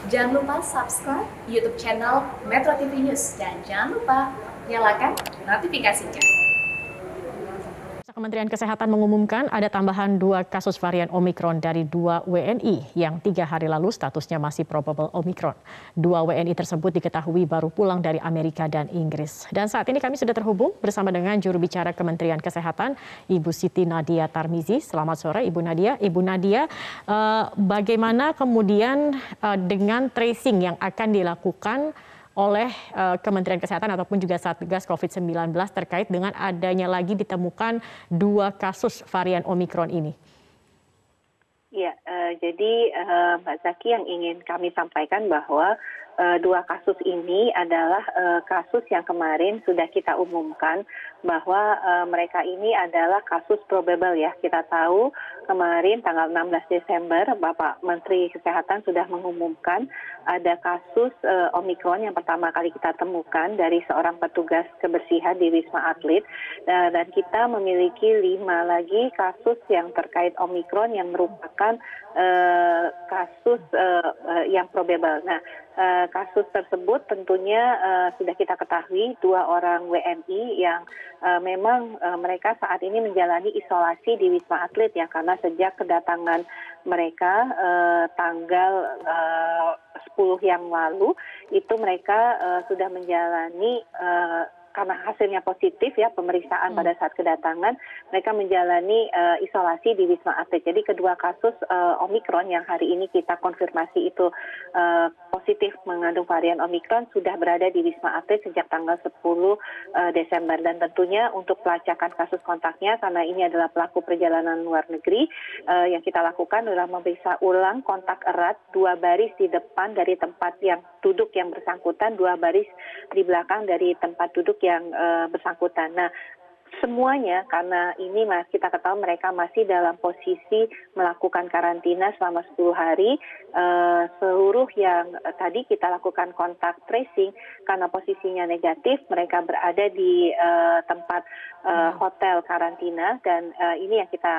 Jangan lupa subscribe YouTube channel Metro TV News dan jangan lupa nyalakan notifikasinya. Kementerian Kesehatan mengumumkan ada tambahan 2 kasus varian Omikron dari 2 WNI yang 3 hari lalu statusnya masih probable Omikron. 2 WNI tersebut diketahui baru pulang dari Amerika dan Inggris. Dan saat ini kami sudah terhubung bersama dengan juru bicara Kementerian Kesehatan, Ibu Siti Nadia Tarmizi. Selamat sore Ibu Nadia. Ibu Nadia, bagaimana kemudian dengan tracing yang akan dilakukan oleh Kementerian Kesehatan ataupun juga Satgas COVID-19 terkait dengan adanya lagi ditemukan 2 kasus varian Omikron ini? Ya, jadi Mbak Zaki, yang ingin kami sampaikan bahwa 2 kasus ini adalah kasus yang kemarin sudah kita umumkan bahwa mereka ini adalah kasus probable ya. Kita tahu kemarin tanggal 16 Desember Bapak Menteri Kesehatan sudah mengumumkan ada kasus Omikron yang pertama kali kita temukan dari seorang petugas kebersihan di Wisma Atlet, dan kita memiliki 5 lagi kasus yang terkait Omikron yang merupakan kasus yang probable. Nah, kasus tersebut tentunya sudah kita ketahui 2 orang WNI yang memang mereka saat ini menjalani isolasi di Wisma Atlet ya, karena sejak kedatangan mereka tanggal 10 yang lalu itu mereka sudah menjalani karena hasilnya positif ya pemeriksaan pada saat kedatangan, mereka menjalani isolasi di Wisma Atlet. Jadi kedua kasus Omikron yang hari ini kita konfirmasi itu positif mengandung varian Omikron sudah berada di Wisma Atlet sejak tanggal 10 Desember. Dan tentunya untuk pelacakan kasus kontaknya, karena ini adalah pelaku perjalanan luar negeri, yang kita lakukan adalah memeriksa ulang kontak erat 2 baris di depan dari tempat yang duduk yang bersangkutan, 2 baris di belakang dari tempat duduk yang bersangkutan. Nah, semuanya karena ini kita ketahui mereka masih dalam posisi melakukan karantina selama 10 hari. Seluruh yang tadi kita lakukan kontak tracing karena posisinya negatif, mereka berada di tempat hotel karantina, dan ini yang kita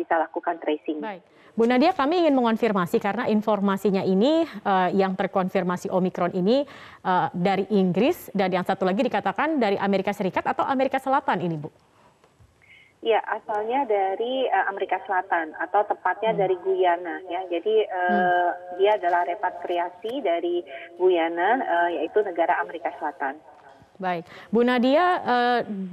bisa lakukan tracing. Baik. Bu Nadia, kami ingin mengonfirmasi karena informasinya ini yang terkonfirmasi Omikron ini dari Inggris, dan yang satu lagi dikatakan dari Amerika Serikat atau Amerika Selatan ini, Bu? Ya, asalnya dari Amerika Selatan atau tepatnya dari Guyana ya. Jadi dia adalah repatriasi dari Guyana, yaitu negara Amerika Selatan. Baik, Bu Nadia,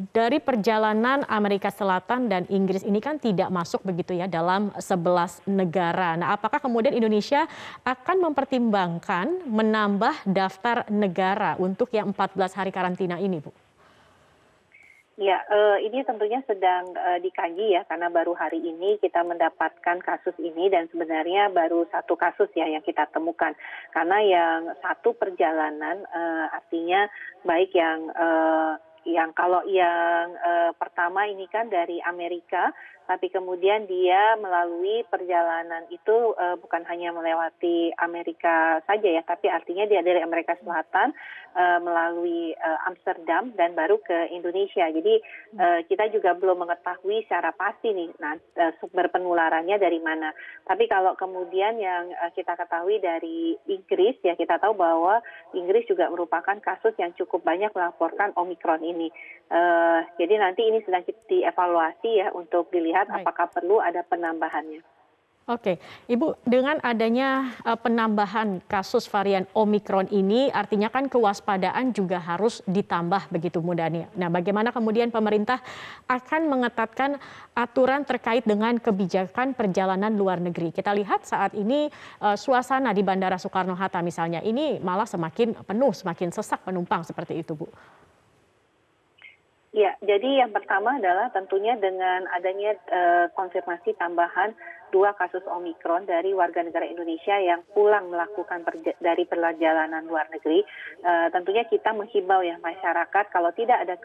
dari perjalanan Amerika Selatan dan Inggris ini kan tidak masuk begitu ya dalam 11 negara. Nah, apakah kemudian Indonesia akan mempertimbangkan menambah daftar negara untuk yang 14 hari karantina ini, Bu? Ya, ini tentunya sedang dikaji ya, karena baru hari ini kita mendapatkan kasus ini, dan sebenarnya baru 1 kasus ya yang kita temukan. Karena yang 1 perjalanan artinya baik yang kalau yang pertama ini kan dari Amerika, tapi kemudian dia melalui perjalanan itu bukan hanya melewati Amerika saja ya, tapi artinya dia dari Amerika Selatan melalui Amsterdam dan baru ke Indonesia. Jadi kita juga belum mengetahui secara pasti nih sumber penularannya dari mana. Tapi kalau kemudian yang kita ketahui dari Inggris ya, kita tahu bahwa Inggris juga merupakan kasus yang cukup banyak melaporkan Omikron ini. Jadi nanti ini sedang dievaluasi ya untuk dilihat apakah perlu ada penambahannya. Oke, Ibu, dengan adanya penambahan kasus varian Omikron ini artinya kan kewaspadaan juga harus ditambah begitu mudahnya. Nah, bagaimana kemudian pemerintah akan mengetatkan aturan terkait dengan kebijakan perjalanan luar negeri? Kita lihat saat ini suasana di Bandara Soekarno-Hatta misalnya ini malah semakin penuh, semakin sesak penumpang seperti itu, Bu. Ya, jadi yang pertama adalah tentunya dengan adanya konfirmasi tambahan 2 kasus Omikron dari warga negara Indonesia yang pulang melakukan dari perjalanan luar negeri, tentunya kita menghimbau ya masyarakat kalau tidak ada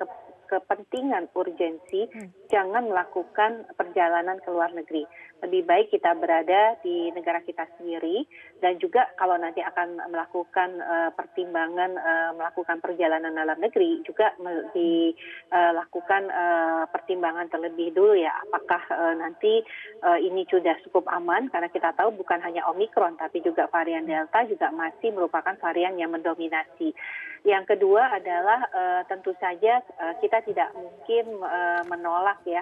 kepentingan urgensi, jangan melakukan perjalanan ke luar negeri. Lebih baik kita berada di negara kita sendiri, dan juga kalau nanti akan melakukan pertimbangan melakukan perjalanan dalam negeri juga dilakukan pertimbangan terlebih dulu ya, apakah nanti ini sudah sudah cukup aman karena kita tahu bukan hanya Omikron tapi juga varian Delta juga masih merupakan varian yang mendominasi. Yang kedua adalah tentu saja kita tidak mungkin menolak ya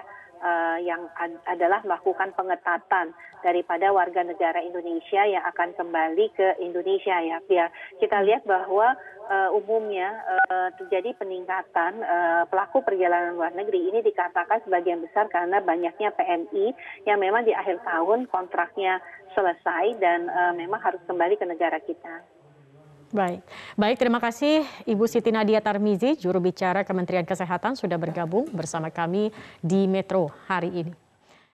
yang adalah melakukan pengetatan daripada warga negara Indonesia yang akan kembali ke Indonesia ya. Biar kita lihat bahwa umumnya terjadi peningkatan pelaku perjalanan luar negeri ini dikatakan sebagian besar karena banyaknya PMI yang memang di akhir tahun kontraknya selesai dan memang harus kembali ke negara kita. Baik, terima kasih Ibu Siti Nadia Tarmizi, juru bicara Kementerian Kesehatan sudah bergabung bersama kami di Metro hari ini.